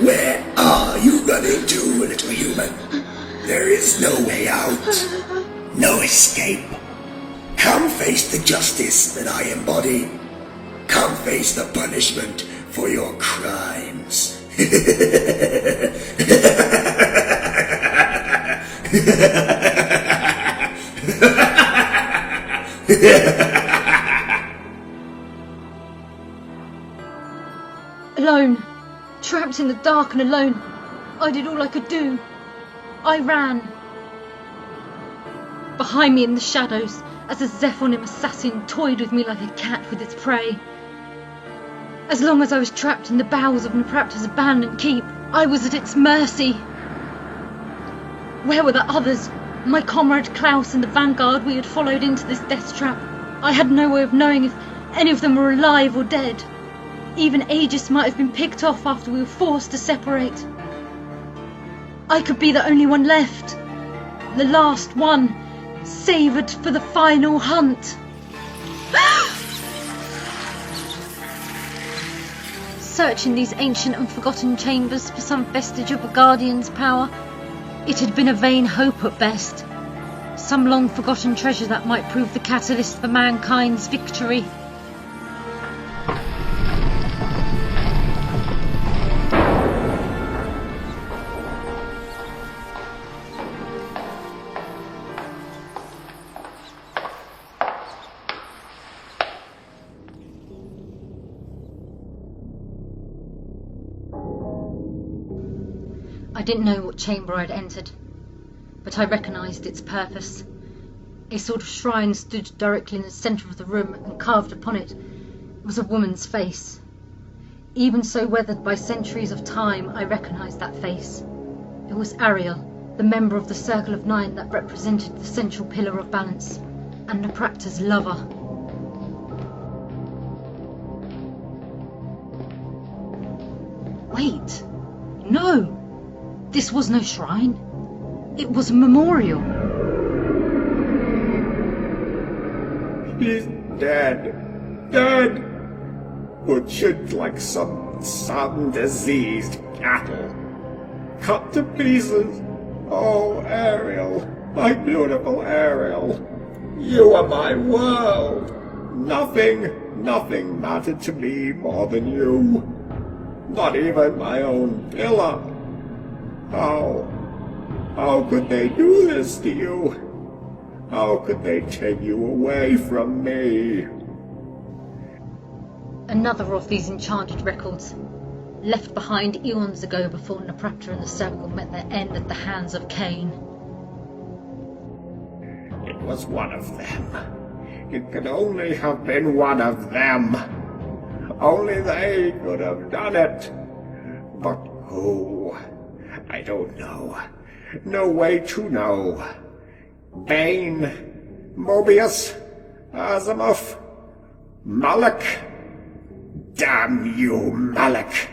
Where are you running to, little human? There is no way out. No escape. Come face the justice that I embody. Come face the punishment for your crimes. Alone. Trapped in the dark and alone. I did all I could do. I ran. Behind me in the shadows, as a Zephonim assassin toyed with me like a cat with its prey. As long as I was trapped in the bowels of Naprapta's abandoned keep, I was at its mercy. Where were the others? My comrade Klaus and the vanguard we had followed into this death trap. I had no way of knowing if any of them were alive or dead. Even Aegis might have been picked off after we were forced to separate. I could be the only one left. The last one, savoured for the final hunt. Searching these ancient and forgotten chambers for some vestige of a guardian's power, it had been a vain hope at best. Some long-forgotten treasure that might prove the catalyst for mankind's victory. I didn't know what chamber I'd entered, but I recognised its purpose. A sort of shrine stood directly in the centre of the room, and carved upon it was a woman's face. Even so weathered by centuries of time, I recognised that face. It was Ariel, the member of the Circle of Nine that represented the central pillar of balance, and Naprapta's lover. Wait, no! This was no shrine. It was a memorial. He's dead. Dead! Butchered like some diseased cattle. Cut to pieces. Oh, Ariel, my beautiful Ariel. You are my world. Nothing mattered to me more than you. Not even my own pillar. How could they do this to you? How could they take you away from me? Another of these enchanted records, left behind eons ago before Naprapta and the Circle met their end at the hands of Kain. It was one of them. It could only have been one of them. Only they could have done it. But who? I don't know. No way to know. Bane, Mobius, Asimov, Malak. Damn you, Malak!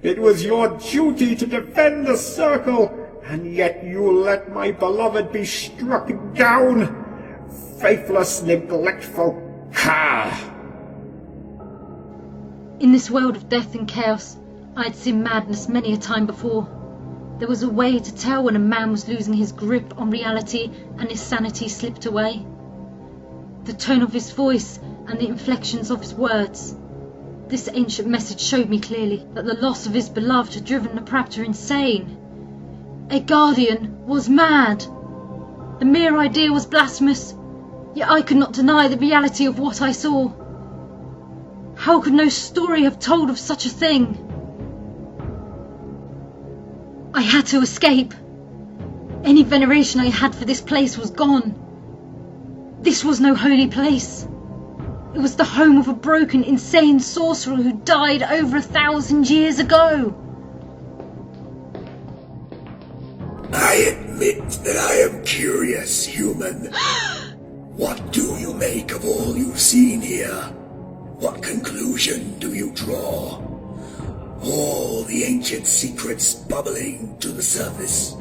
It was your duty to defend the Circle, and yet you let my beloved be struck down. Faithless, neglectful cur! In this world of death and chaos, I had seen madness many a time before. There was a way to tell when a man was losing his grip on reality and his sanity slipped away. The tone of his voice and the inflections of his words. This ancient message showed me clearly that the loss of his beloved had driven Naprapta insane. A guardian was mad. The mere idea was blasphemous, yet I could not deny the reality of what I saw. How could no story have told of such a thing? I had to escape. Any veneration I had for this place was gone. This was no holy place. It was the home of a broken, insane sorcerer who died over 1,000 years ago. I admit that I am curious, human. What do you make of all you've seen here? What conclusion do you draw? All the ancient secrets bubbling to the surface.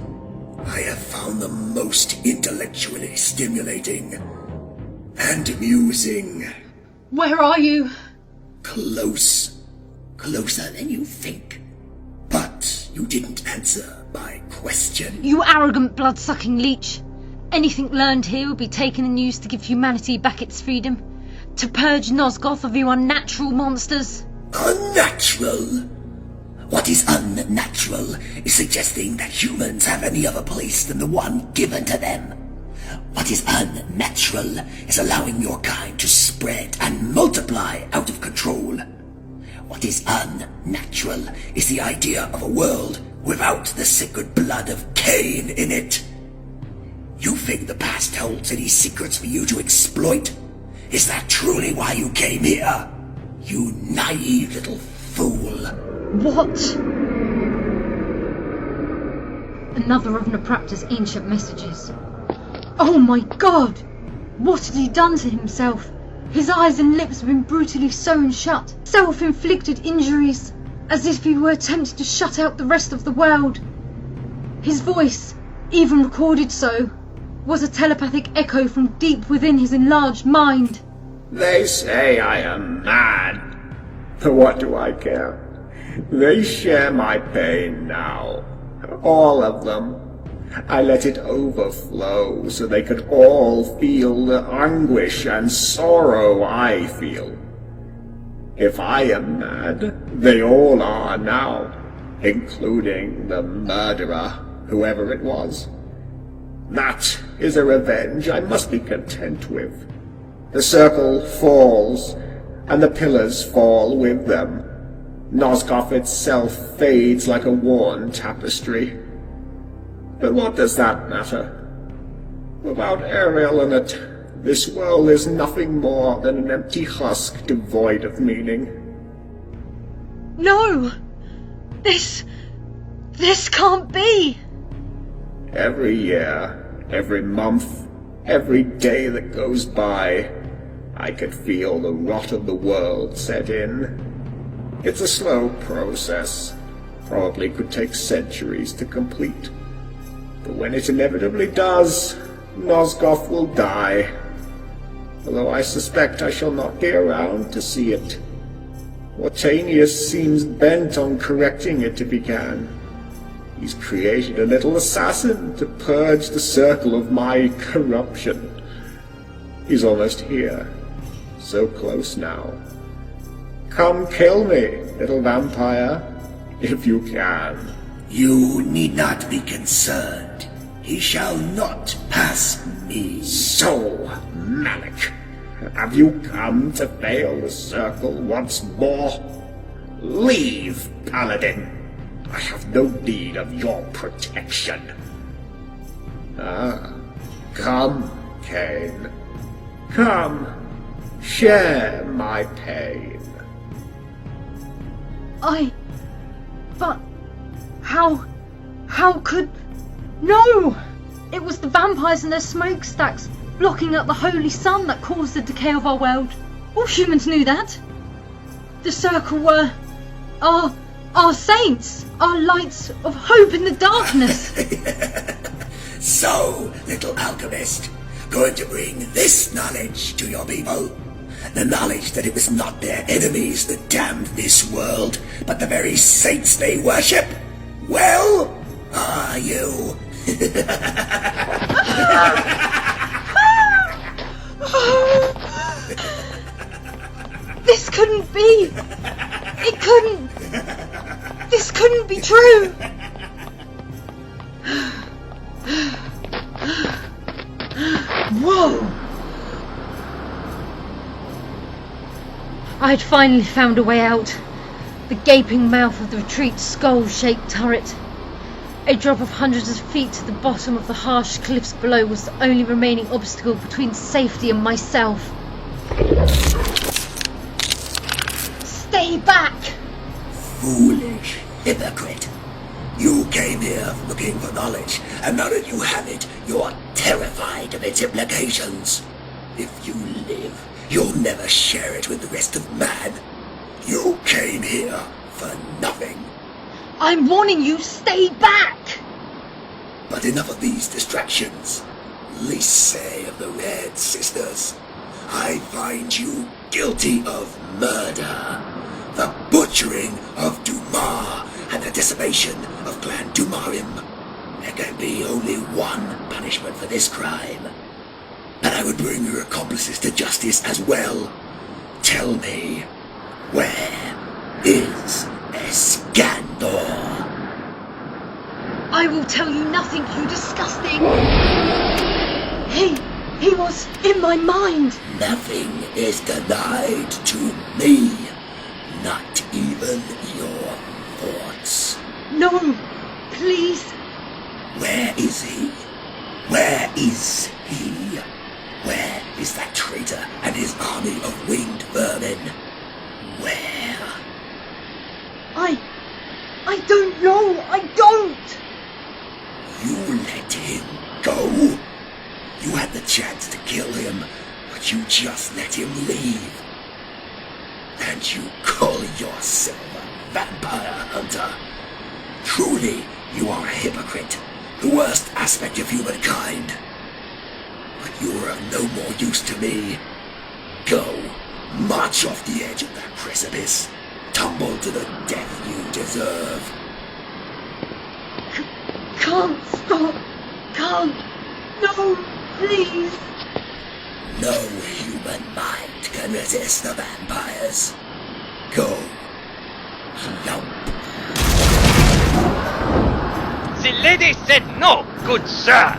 I have found them most intellectually stimulating and amusing. Where are you? Close. Closer than you think. But you didn't answer my question. You arrogant blood-sucking leech. Anything learned here will be taken and used to give humanity back its freedom. To purge Nosgoth of you unnatural monsters. Unnatural? What is unnatural is suggesting that humans have any other place than the one given to them. What is unnatural is allowing your kind to spread and multiply out of control. What is unnatural is the idea of a world without the sacred blood of Kain in it. You think the past holds any secrets for you to exploit? Is that truly why you came here? You naive little fool. What? Another of Napraptor's ancient messages. Oh my god! What had he done to himself? His eyes and lips have been brutally sewn shut. Self-inflicted injuries, as if he were attempting to shut out the rest of the world. His voice, even recorded so, was a telepathic echo from deep within his enlarged mind. They say I am mad. But what do I care? They share my pain now. All of them. I let it overflow so they could all feel the anguish and sorrow I feel. If I am mad, they all are now, including the murderer, whoever it was. That is a revenge I must be content with. The circle falls, and the pillars fall with them. Nosgoth itself fades like a worn tapestry. But what does that matter? Without Ariel in it, this world is nothing more than an empty husk devoid of meaning. No! This can't be! Every year, every month, every day that goes by, I could feel the rot of the world set in. It's a slow process, probably could take centuries to complete. But when it inevitably does, Nosgoth will die. Although I suspect I shall not be around to see it. Watanius seems bent on correcting it if he can. He's created a little assassin to purge the circle of my corruption. He's almost here, so close now. Come kill me, little vampire, if you can. You need not be concerned. He shall not pass me. So, Malik, have you come to fail the circle once more? Leave, Paladin. I have no need of your protection. Come, Kain. Come, share my pain. But... How could... No! It was the vampires and their smokestacks blocking out the holy sun that caused the decay of our world. All humans knew that. The circle were... Our saints! Our lights of hope in the darkness! So, little alchemist, going to bring this knowledge to your people? The knowledge that it was not their enemies that damned this world, but the very saints they worship? Well, are you? This couldn't be! It couldn't! This couldn't be true! Whoa! I'd finally found a way out. The gaping mouth of the retreat's skull-shaped turret. A drop of hundreds of feet to the bottom of the harsh cliffs below was the only remaining obstacle between safety and myself. Stay back! Foolish hypocrite. You came here looking for knowledge, and now that you have it, you're terrified of its implications. If you live, you'll never share it with the rest of man. You came here for nothing. I'm warning you, stay back! But enough of these distractions. Least say of the Red Sisters. I find you guilty of murder, the butchering of Dumas, and the decimation of Clan Dumarim. There can be only one punishment for this crime, and I would bring your accomplices to justice as well. Tell me, where is Escandor? I will tell you nothing, you disgusting... He was in my mind. Nothing is denied to me, not even your thoughts. No, please. Where is he? Where is he? Where is that traitor and his army of winged vermin? Where? I don't know. I don't. You let him go? You had the chance to kill him, but you just let him leave. And you call yourself a vampire hunter? Truly, you are a hypocrite, the worst aspect of humankind. But you are of no more use to me. Go, march off the edge of that precipice. Tumble to the death you deserve. Can't stop. Can't. No, please. No human mind can resist the vampires. Go. Lump. The lady said no, good sir.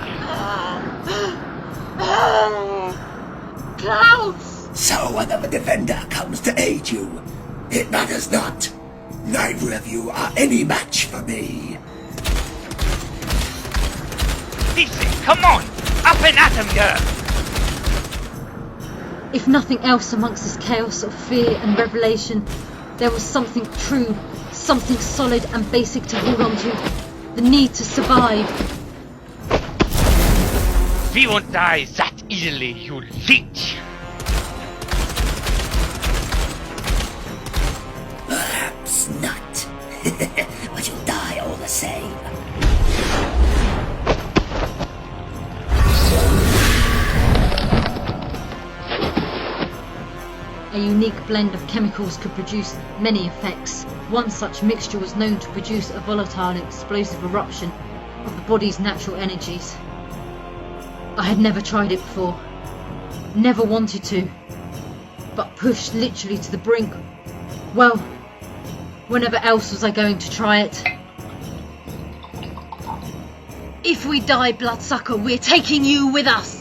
Klaus! So another defender comes to aid you. It matters not. Neither of you are any match for me. Listen, come on, up and at him, girl. If nothing else amongst this chaos of fear and revelation, there was something true, something solid and basic to hold on to. The need to survive. We won't die that easily, you leech. Perhaps not. But you'll die all the same. A unique blend of chemicals could produce many effects. One such mixture was known to produce a volatile and explosive eruption of the body's natural energies. I had never tried it before, never wanted to, but pushed literally to the brink. Well, whenever else was I going to try it? If we die, Bloodsucker, we're taking you with us!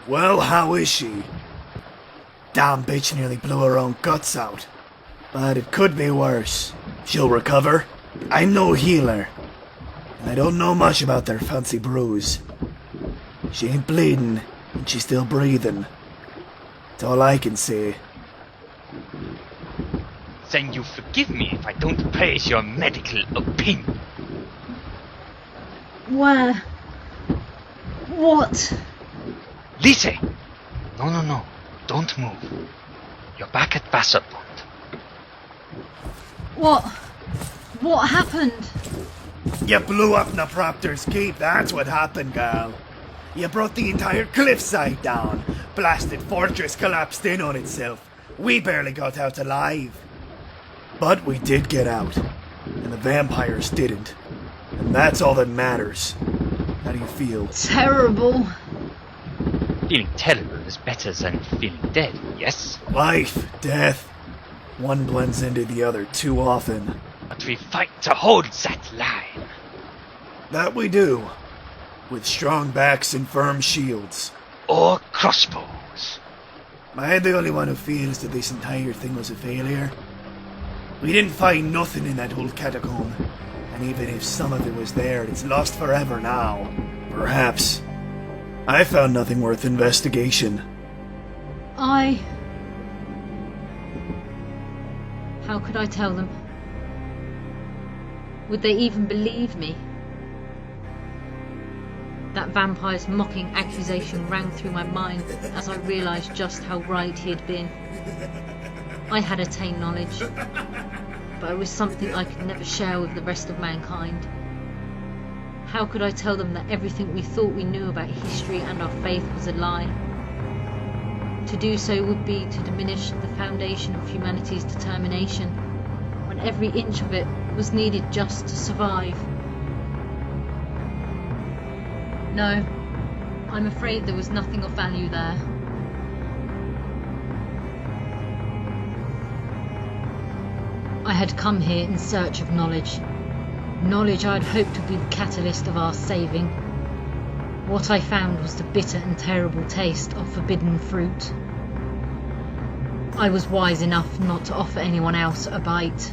Well, how is she? Damn bitch nearly blew her own guts out. But it could be worse. She'll recover. I'm no healer. And I don't know much about their fancy brews. She ain't bleeding, and she's still breathing. That's all I can say. Then you forgive me if I don't praise your medical opinion. Where? What? Lise! No. Don't move. You're back at Wasserpond. What happened? You blew up Napropter's keep, that's what happened, girl. You brought the entire cliffside down. Blasted fortress collapsed in on itself. We barely got out alive. But we did get out, and the vampires didn't. And that's all that matters. How do you feel? Terrible. Feeling terrible is better than feeling dead, yes? Life, death. One blends into the other too often. But we fight to hold that line. That we do. With strong backs and firm shields. Or crossbows. Am I the only one who feels that this entire thing was a failure? We didn't find nothing in that old catacomb. And even if some of it was there, it's lost forever now. Perhaps. I found nothing worth investigation. How could I tell them? Would they even believe me? That vampire's mocking accusation rang through my mind as I realised just how right he had been. I had attained knowledge, but it was something I could never share with the rest of mankind. How could I tell them that everything we thought we knew about history and our faith was a lie? To do so would be to diminish the foundation of humanity's determination, when every inch of it was needed just to survive. No, I'm afraid there was nothing of value there. I had come here in search of knowledge. Knowledge I had hoped would be the catalyst of our saving. What I found was the bitter and terrible taste of forbidden fruit. I was wise enough not to offer anyone else a bite.